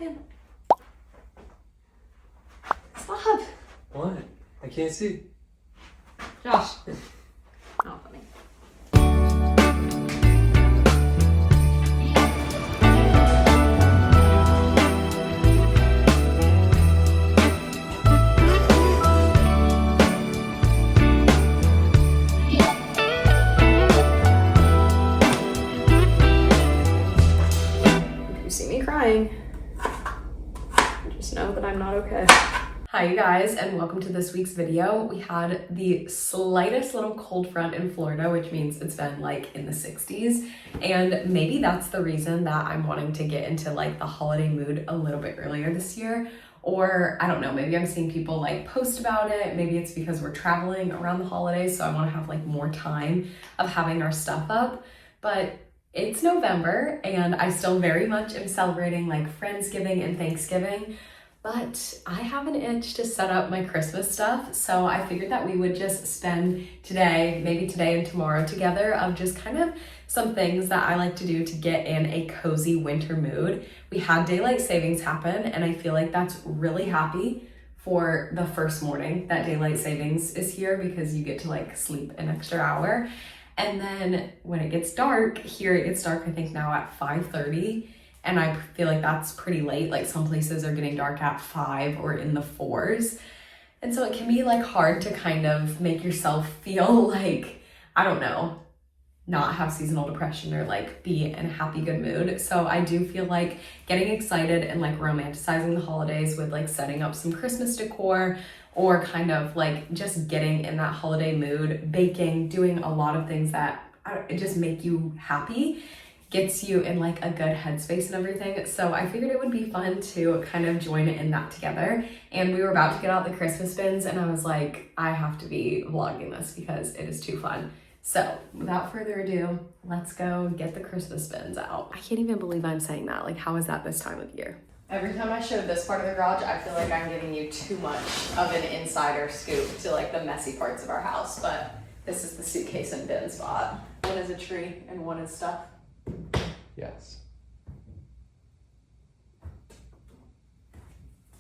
in. Stop. What? I can't see. Josh. Not funny. If you see me crying, just know that I'm not okay. Hi you guys, and welcome to this week's video. We had the slightest little cold front in Florida, which means it's been like in the 60s. And maybe that's the reason that I'm wanting to get into like the holiday mood a little bit earlier this year. Or I don't know, maybe I'm seeing people like post about it. Maybe it's because we're traveling around the holidays, so I want to have like more time of having our stuff up. But it's November and I still very much am celebrating like Friendsgiving and Thanksgiving. But I have an itch to set up my Christmas stuff, so I figured that we would just spend today, maybe today and tomorrow together, of just kind of some things that I like to do to get in a cozy winter mood. We had daylight savings happen, and I feel like that's really happy for the first morning that daylight savings is here because you get to like sleep an extra hour. And then when it gets dark, here it gets dark I think now at 5:30. And I feel like that's pretty late. Like some places are getting dark at 5 or in the 4s. And so it can be like hard to kind of make yourself feel like, I don't know, not have seasonal depression or like be in a happy, good mood. So I do feel like getting excited and like romanticizing the holidays with like setting up some Christmas decor or kind of like just getting in that holiday mood, baking, doing a lot of things that just make you happy, gets you in like a good headspace and everything. So I figured it would be fun to kind of join in that together. And we were about to get out the Christmas bins and I was like, I have to be vlogging this because it is too fun. So without further ado, let's go get the Christmas bins out. I can't even believe I'm saying that. Like, how is that this time of year? Every time I show this part of the garage, I feel like I'm giving you too much of an insider scoop to like the messy parts of our house, but this is the suitcase and bin spot. One is a tree and one is stuff. Yes.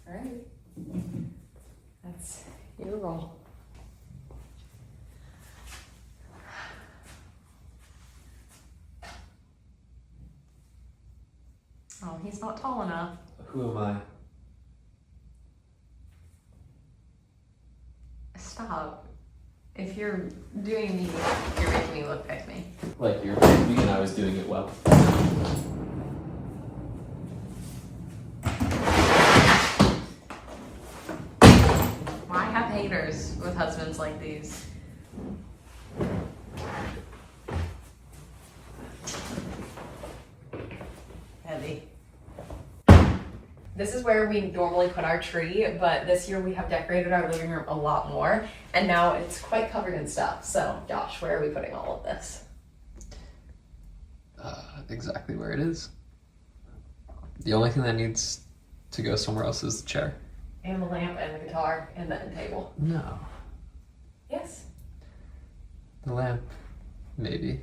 All right. That's your roll. Oh, he's not tall enough. Who am I? Stop. If you're doing me, you're making me look like me. Like you're doing me and I was doing it well. I have haters with husbands like these. Heavy. This is where we normally put our tree, but this year we have decorated our living room a lot more, and now it's quite covered in stuff. So, Josh, where are we putting all of this? Exactly where it is. The only thing that needs to go somewhere else is the chair. And the lamp and the guitar and the end table. No. Yes. The lamp, maybe.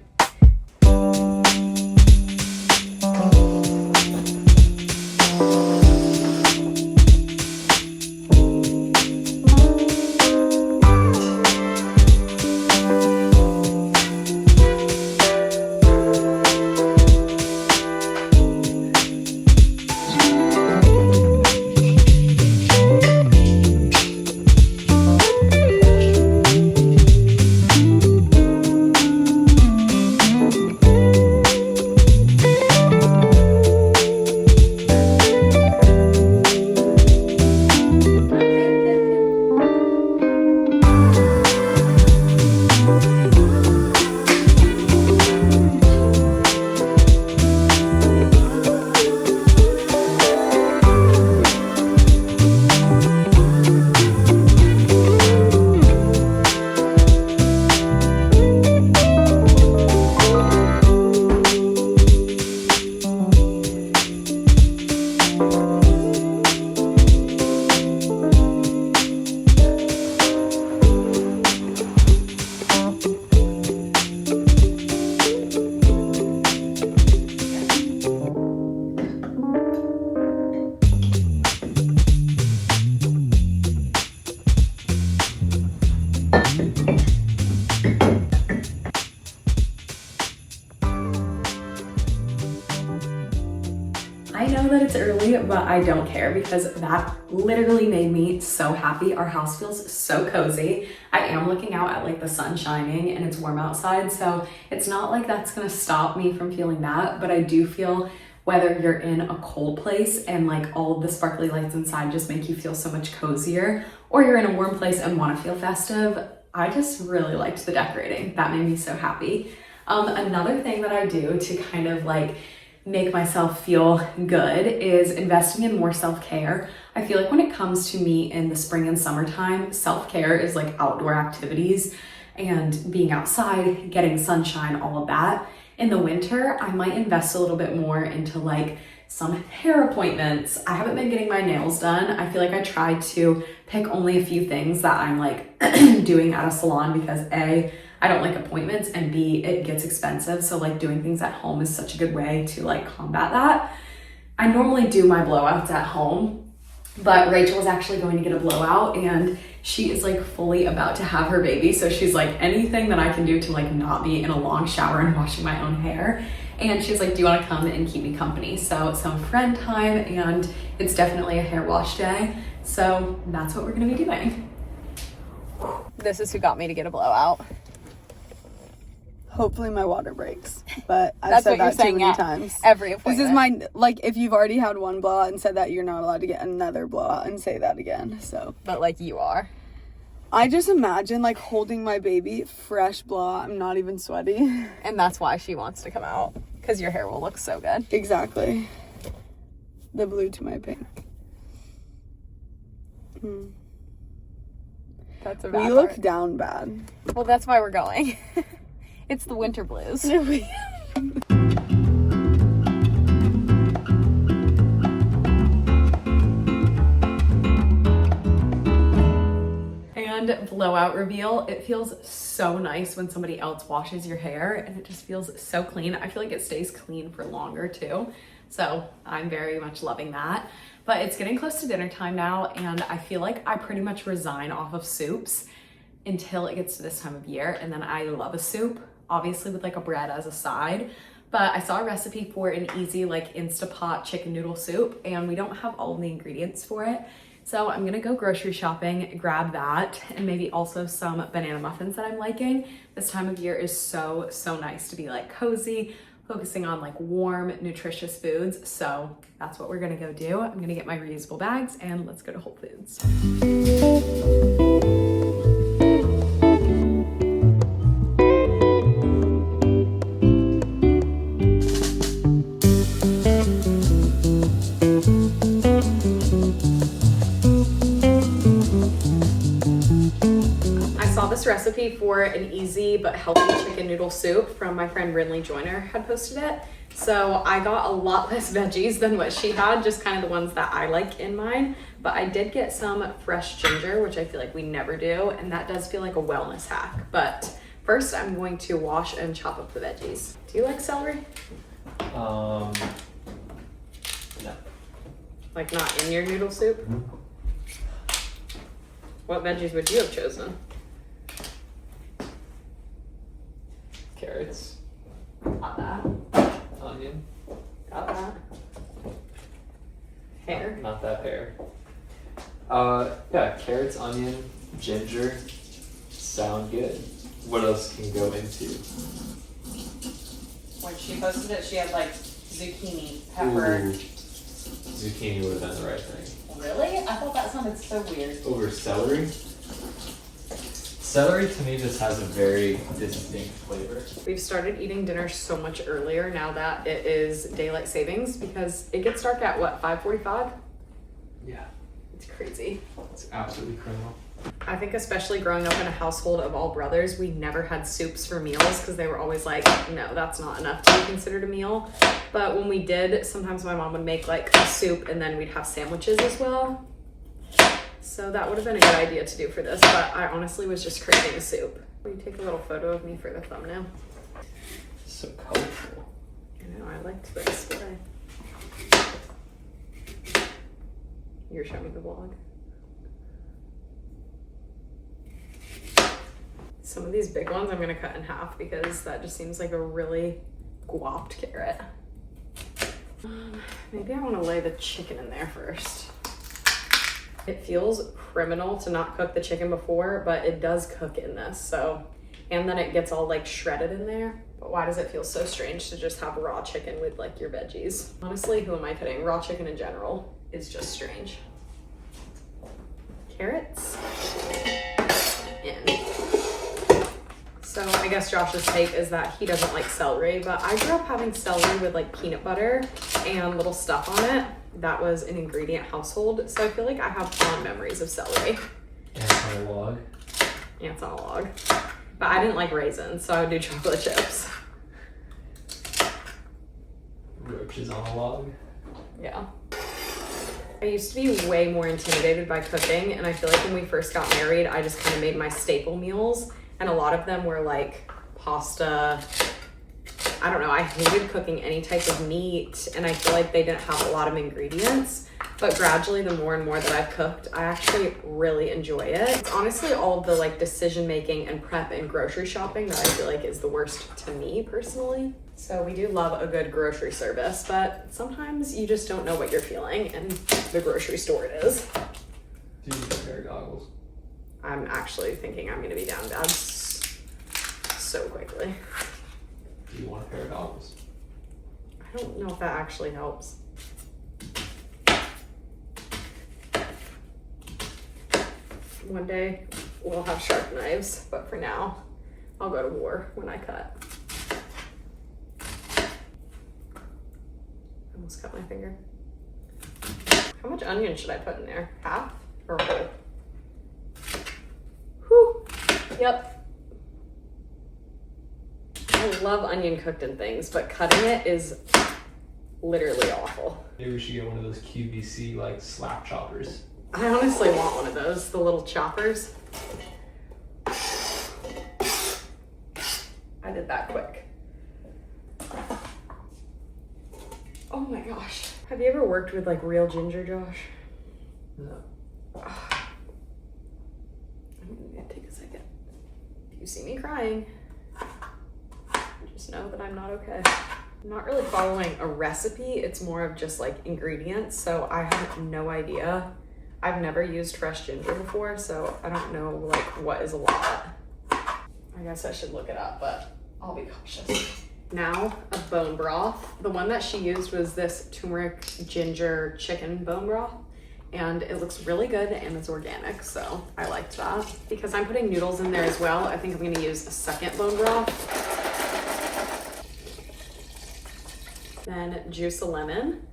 I know that it's early, but I don't care because that literally made me so happy. Our house feels so cozy. I am looking out at like the sun shining and it's warm outside, so it's not like that's gonna stop me from feeling that, but I do feel whether you're in a cold place and like all of the sparkly lights inside just make you feel so much cozier, or you're in a warm place and want to feel festive, I just really liked the decorating. That made me so happy. Another thing that I do to kind of like make myself feel good is investing in more self-care. I feel like when it comes to me in the spring and summertime, self-care is like outdoor activities and being outside, getting sunshine, all of that. In the winter, I might invest a little bit more into like some hair appointments. I haven't been getting my nails done. I feel like I tried to pick only a few things that I'm like doing at a salon because A, I don't like appointments, and B, it gets expensive. So like doing things at home is such a good way to like combat that. I normally do my blowouts at home, but Rachel is actually going to get a blowout and she is like fully about to have her baby. So she's like, anything that I can do to like not be in a long shower and washing my own hair. And she's like, do you want to come and keep me company? So some friend time, and it's definitely a hair wash day. So that's what we're gonna be doing. This is who got me to get a blowout. Hopefully my water breaks, but I've said that too many times. Every appointment. This is my, like, if you've already had one blowout and said that, you're not allowed to get another blowout and say that again, so. But like you are. I just imagine like holding my baby, fresh blowout, I'm not even sweaty. And that's why she wants to come out, because your hair will look so good. Exactly. The blue to my pink. That's a bad We look part. down bad. Well, that's why we're going. It's the winter blues. And blowout reveal, it feels so nice when somebody else washes your hair and it just feels so clean. I feel like it stays clean for longer too. So I'm very much loving that. But it's getting close to dinner time now, and I feel like I pretty much resign off of soups until it gets to this time of year. And then I love a soup, obviously with like a bread as a side. But I saw a recipe for an easy like Instapot chicken noodle soup, and we don't have all of the ingredients for it. So I'm gonna go grocery shopping, grab that, and maybe also some banana muffins that I'm liking. This time of year is so, so nice to be like cozy, focusing on like warm, nutritious foods. So that's what we're gonna go do. I'm gonna get my reusable bags and let's go to Whole Foods. This recipe for an easy but healthy chicken noodle soup from my friend Rinley Joyner had posted it. So I got a lot less veggies than what she had, just kind of the ones that I like in mine. But I did get some fresh ginger, which I feel like we never do, and that does feel like a wellness hack. But first I'm going to wash and chop up the veggies. Do you like celery? No. Like not in your noodle soup? What veggies would you have chosen? Carrots, Got that. onion. Got that. Hair. Not that hair. Yeah, carrots, onion, ginger. Sound good. What else can go into? When she posted it, she had like zucchini, pepper. Ooh, zucchini would have been the right thing. Really? I thought that sounded so weird. Over celery? Celery to me just has a very distinct flavor. We've started eating dinner so much earlier now that it is daylight savings because it gets dark at what, 5:45? Yeah. It's crazy. It's absolutely criminal. I think especially growing up in a household of all brothers, we never had soups for meals because they were always like, no, that's not enough to be considered a meal. But when we did, sometimes my mom would make like a soup and then we'd have sandwiches as well. So that would have been a good idea to do for this, but I honestly was just craving a soup. Will you take a little photo of me for the thumbnail? So colorful. I know, I liked the display. You're showing me the vlog. Some of these big ones I'm gonna cut in half because that just seems like a really guapped carrot. Maybe I want to lay the chicken in there first. It feels criminal to not cook the chicken before, but it does cook in this, so. And then it gets all like shredded in there. But why does it feel so strange to just have raw chicken with like your veggies? Honestly, who am I kidding? Raw chicken in general is just strange. Carrots in. So I guess Josh's take is that he doesn't like celery, but I grew up having celery with like peanut butter and little stuff on it. That was an ingredient household. So I feel like I have fond memories of celery. And it's on a log. Yeah, it's on a log. But I didn't like raisins, so I would do chocolate chips. Roaches on a log. Yeah. I used to be way more intimidated by cooking, and I feel like when we first got married, I just kind of made my staple meals, and a lot of them were like pasta. I don't know, I hated cooking any type of meat, and I feel like they didn't have a lot of ingredients. But gradually, the more and more that I've cooked, I actually really enjoy it. It's honestly all of the like decision making and prep and grocery shopping that I feel like is the worst to me personally. So we do love a good grocery service, but sometimes you just don't know what you're feeling, and the grocery store it is. Do you need a pair of goggles? I'm actually thinking I'm gonna be down bad so quickly. Do you want a pair of goggles? I don't know if that actually helps. One day we'll have sharp knives, but for now, I'll go to war when I cut. I almost cut my finger. How much onion should I put in there? Half or a whole? Whew. Yep. I love onion cooked in things, but cutting it is literally awful. Maybe we should get one of those QVC like slap choppers. I honestly want one of those, the little choppers. I did that quick. Oh my gosh. Have you ever worked with like real ginger, Josh? No. I'm gonna take a second. If you see me crying, just know that I'm not okay. I'm not really following a recipe. It's more of just like ingredients. So I have no idea. I've never used fresh ginger before, so I don't know like what is a lot. I guess I should look it up, but I'll be cautious. Now, a bone broth. The one that she used was this turmeric ginger chicken bone broth, and it looks really good and it's organic, so I liked that. Because I'm putting noodles in there as well, I think I'm gonna use a second bone broth. Then juice a lemon.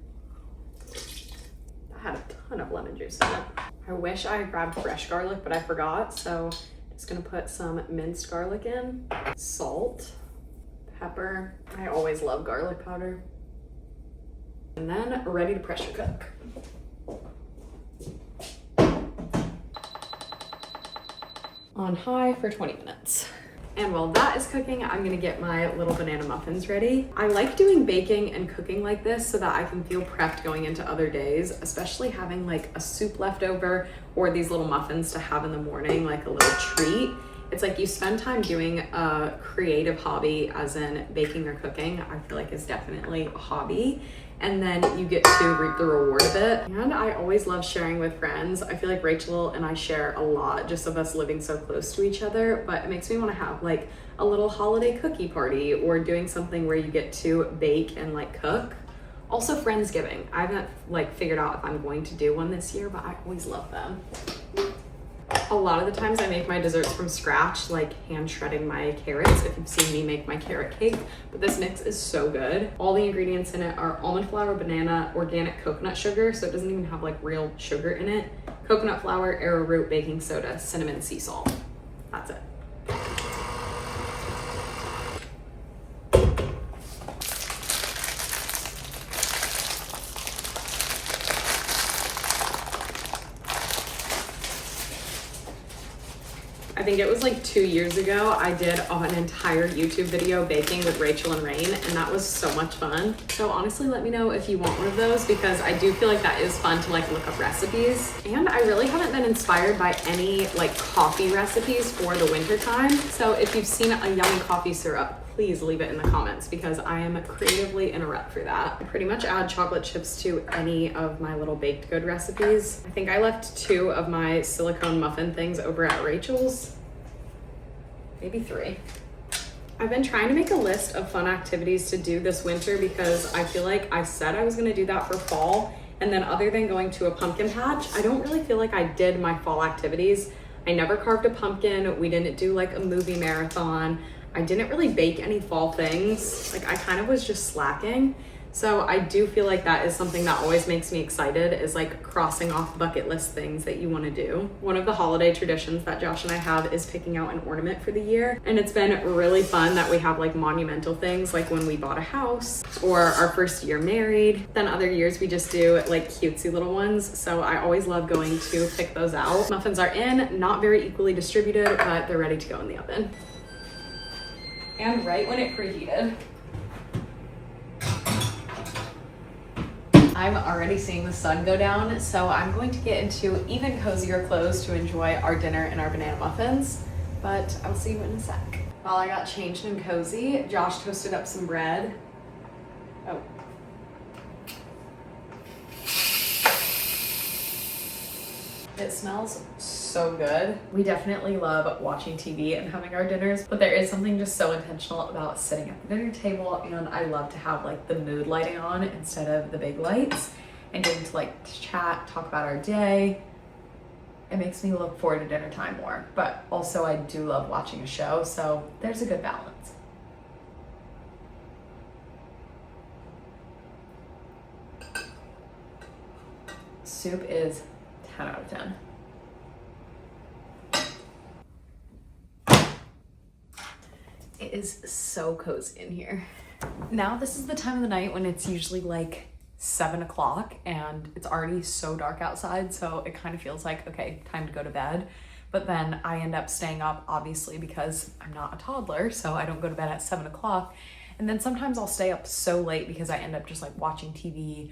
That had a ton of lemon juice in it. I wish I had grabbed fresh garlic, but I forgot, so just gonna put some minced garlic in, salt, pepper. I always love garlic powder. And then ready to pressure cook. On high for 20 minutes. And while that is cooking, I'm gonna get my little banana muffins ready. I like doing baking and cooking like this so that I can feel prepped going into other days, especially having like a soup left over or these little muffins to have in the morning, like a little treat. It's like you spend time doing a creative hobby, as in baking or cooking, I feel like is definitely a hobby. And then you get to reap the reward of it. And I always love sharing with friends. I feel like Rachel and I share a lot just of us living so close to each other, but it makes me want to have like a little holiday cookie party or doing something where you get to bake and like cook. Also Friendsgiving. I haven't like figured out if I'm going to do one this year, but I always love them. A lot of the times I make my desserts from scratch, like hand shredding my carrots, if you've seen me make my carrot cake, but this mix is so good. All the ingredients in it are almond flour, banana, organic coconut sugar, so it doesn't even have like real sugar in it, coconut flour, arrowroot, baking soda, cinnamon, sea salt. That's it. I think it was like 2 years ago, I did an entire YouTube video baking with Rachel and Rain, and that was so much fun. So honestly, let me know if you want one of those, because I do feel like that is fun to like look up recipes. And I really haven't been inspired by any like coffee recipes for the winter time. So if you've seen a yummy coffee syrup, please leave it in the comments because I am creatively in a rut for that. I pretty much add chocolate chips to any of my little baked good recipes. I think I left 2 of my silicone muffin things over at Rachel's, maybe 3. I've been trying to make a list of fun activities to do this winter because I feel like I said I was gonna do that for fall, and then other than going to a pumpkin patch, I don't really feel like I did my fall activities. I never carved a pumpkin. We didn't do like a movie marathon. I didn't really bake any fall things. Like I kind of was just slacking. So I do feel like that is something that always makes me excited, is like crossing off bucket list things that you want to do. One of the holiday traditions that Josh and I have is picking out an ornament for the year. And it's been really fun that we have like monumental things, like when we bought a house or our first year married. Then other years we just do like cutesy little ones. So I always love going to pick those out. Muffins are in, not very equally distributed, but they're ready to go in the oven. And right when it preheated. I'm already seeing the sun go down, so I'm going to get into even cozier clothes to enjoy our dinner and our banana muffins, but I'll see you in a sec. While I got changed and cozy, Josh toasted up some bread. Oh. It smells so good. We definitely love watching TV and having our dinners, but there is something just so intentional about sitting at the dinner table, and I love to have like the mood lighting on instead of the big lights and getting to like chat, talk about our day. It makes me look forward to dinner time more, but also I do love watching a show, so there's a good balance. Soup is 10 out of 10. It is so cozy in here. Now this is the time of the night when it's usually like 7 o'clock and it's already so dark outside, so it kind of feels like, okay, time to go to bed. But then I end up staying up, obviously, because I'm not a toddler, so I don't go to bed at 7 o'clock. And then sometimes I'll stay up so late because I end up just like watching TV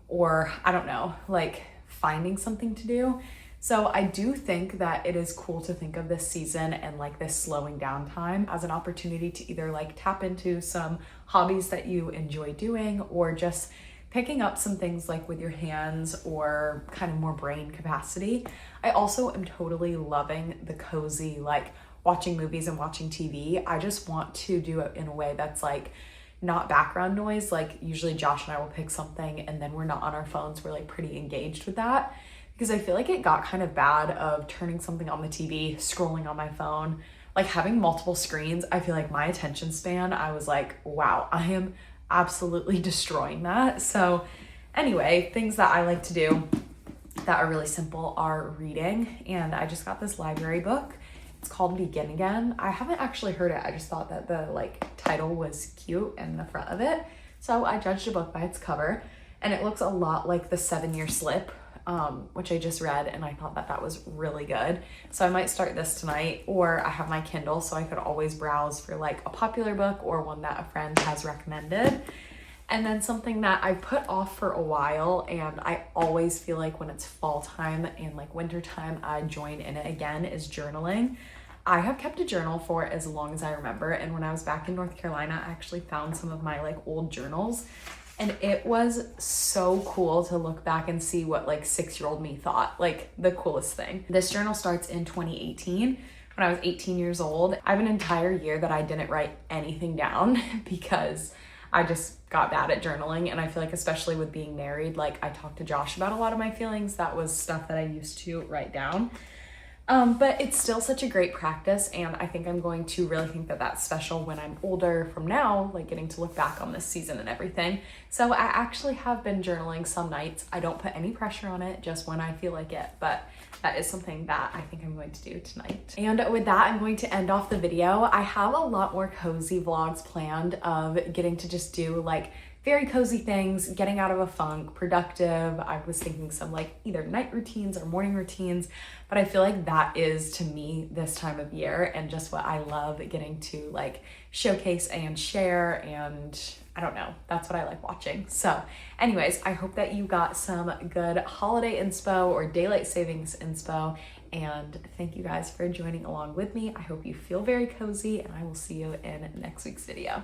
or I don't know, like finding something to do. So I do think that it is cool to think of this season and like this slowing down time as an opportunity to either like tap into some hobbies that you enjoy doing or just picking up some things like with your hands or kind of more brain capacity. I also am totally loving the cozy, like watching movies and watching TV. I just want to do it in a way that's like not background noise. Like usually Josh and I will pick something and then we're not on our phones. We're like pretty engaged with that because I feel like it got kind of bad of turning something on the TV, scrolling on my phone, like having multiple screens. I feel like my attention span, I was like, wow, I am absolutely destroying that. So anyway, things that I like to do that are really simple are reading. And I just got this library book. It's called Begin Again. I haven't actually heard it. I just thought that the like title was cute and the front of it. So I judged a book by its cover, and it looks a lot like The 7-Year Slip, which I just read, and I thought that that was really good. So I might start this tonight, or I have my Kindle, so I could always browse for like a popular book or one that a friend has recommended. And then something that I put off for a while, and I always feel like when it's fall time and like winter time, I join in it again, is journaling. I have kept a journal for as long as I remember, and when I was back in North Carolina, I actually found some of my like old journals, and it was so cool to look back and see what like 6-year-old me thought, like the coolest thing. This journal starts in 2018. When I was 18 years old. I have an entire year that I didn't write anything down because I just got bad at journaling, and I feel like especially with being married, like I talked to Josh about a lot of my feelings. That was stuff that I used to write down. But it's still such a great practice, and I think I'm going to really think that that's special when I'm older from now, like getting to look back on this season and everything. So I actually have been journaling some nights. I don't put any pressure on it, just when I feel like it, but that is something that I think I'm going to do tonight. And with that, I'm going to end off the video. I have a lot more cozy vlogs planned of getting to just do like very cozy things, getting out of a funk, productive. I was thinking some like either night routines or morning routines, but I feel like that is to me this time of year and just what I love getting to like showcase and share. And I don't know, that's what I like watching. So anyways, I hope that you got some good holiday inspo or daylight savings inspo, and thank you guys for joining along with me. I hope you feel very cozy, and I will see you in next week's video.